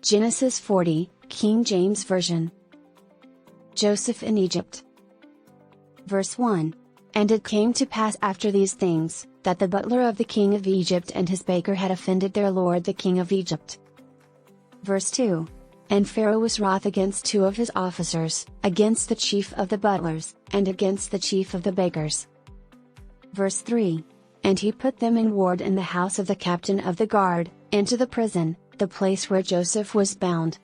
Genesis 40, King James Version. Joseph in Egypt. Verse 1. And it came to pass after these things, that the butler of the king of Egypt and his baker had offended their lord the king of Egypt. Verse 2. And Pharaoh was wroth against two of his officers, against the chief of the butlers, and against the chief of the bakers. Verse 3. And he put them in ward in the house of the captain of the guard, into the prison, the place where Joseph was bound.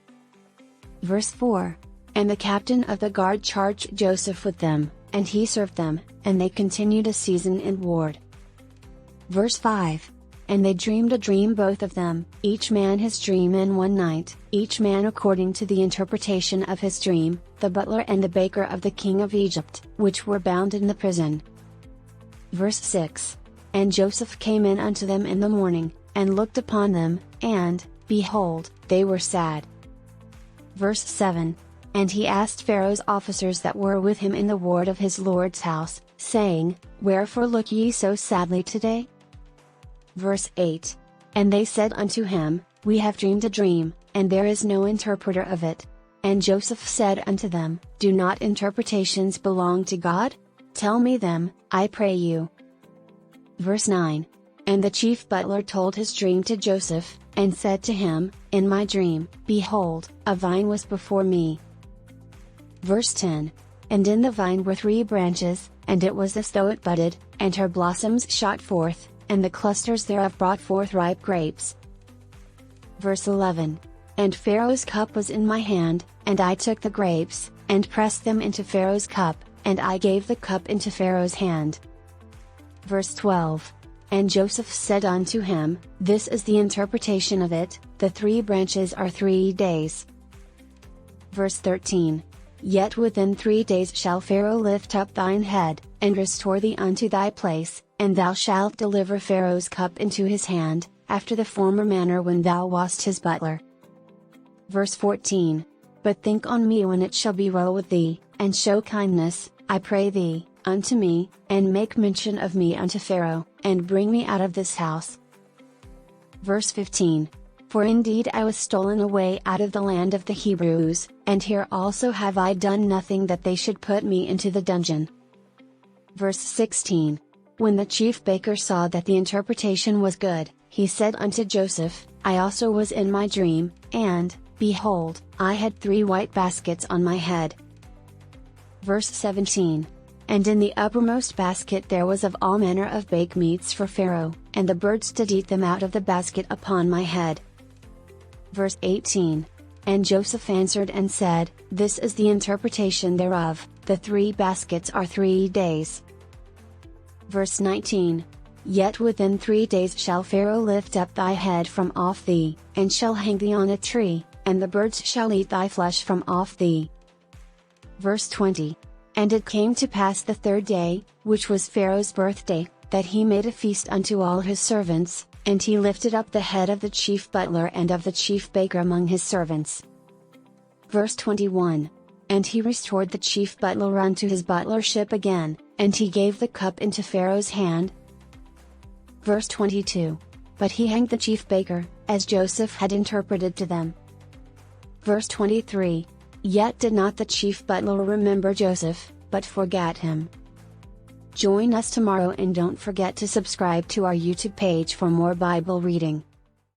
Verse 4. And the captain of the guard charged Joseph with them, and he served them, and they continued a season in ward. Verse 5. And they dreamed a dream both of them, each man his dream in one night, each man according to the interpretation of his dream, the butler and the baker of the king of Egypt, which were bound in the prison. Verse 6. And Joseph came in unto them in the morning, and looked upon them, and, behold, they were sad. Verse 7. And he asked Pharaoh's officers that were with him in the ward of his lord's house, saying, Wherefore look ye so sadly today? Verse 8. And they said unto him, We have dreamed a dream, and there is no interpreter of it. And Joseph said unto them, Do not interpretations belong to God? Tell me them, I pray you. Verse 9. And the chief butler told his dream to Joseph, and said to him, In my dream, behold, a vine was before me. Verse 10. And in the vine were 3 branches, and it was as though it budded, and her blossoms shot forth, and the clusters thereof brought forth ripe grapes. Verse 11. And Pharaoh's cup was in my hand, and I took the grapes, and pressed them into Pharaoh's cup, and I gave the cup into Pharaoh's hand. Verse 12. And Joseph said unto him, This is the interpretation of it, the 3 branches are 3 days. Verse 13. Yet within 3 days shall Pharaoh lift up thine head, and restore thee unto thy place, and thou shalt deliver Pharaoh's cup into his hand, after the former manner when thou wast his butler. Verse 14. But think on me when it shall be well with thee, and show kindness, I pray thee, unto me, and make mention of me unto Pharaoh, and bring me out of this house. Verse 15. For indeed I was stolen away out of the land of the Hebrews, and here also have I done nothing that they should put me into the dungeon. Verse 16. When the chief baker saw that the interpretation was good, he said unto Joseph, I also was in my dream, and, behold, I had 3 white baskets on my head. Verse 17. And in the uppermost basket there was of all manner of baked meats for Pharaoh, and the birds did eat them out of the basket upon my head. Verse 18. And Joseph answered and said, This is the interpretation thereof, the 3 baskets are 3 days. Verse 19. Yet within 3 days shall Pharaoh lift up thy head from off thee, and shall hang thee on a tree, and the birds shall eat thy flesh from off thee. Verse 20. And it came to pass the 3rd day, which was Pharaoh's birthday, that he made a feast unto all his servants, and he lifted up the head of the chief butler and of the chief baker among his servants. Verse 21. And he restored the chief butler unto his butlership again, and he gave the cup into Pharaoh's hand. Verse 22. But he hanged the chief baker, as Joseph had interpreted to them. Verse 23. Yet did not the chief butler remember Joseph, but forgat him. Join us tomorrow and don't forget to subscribe to our YouTube page for more Bible reading.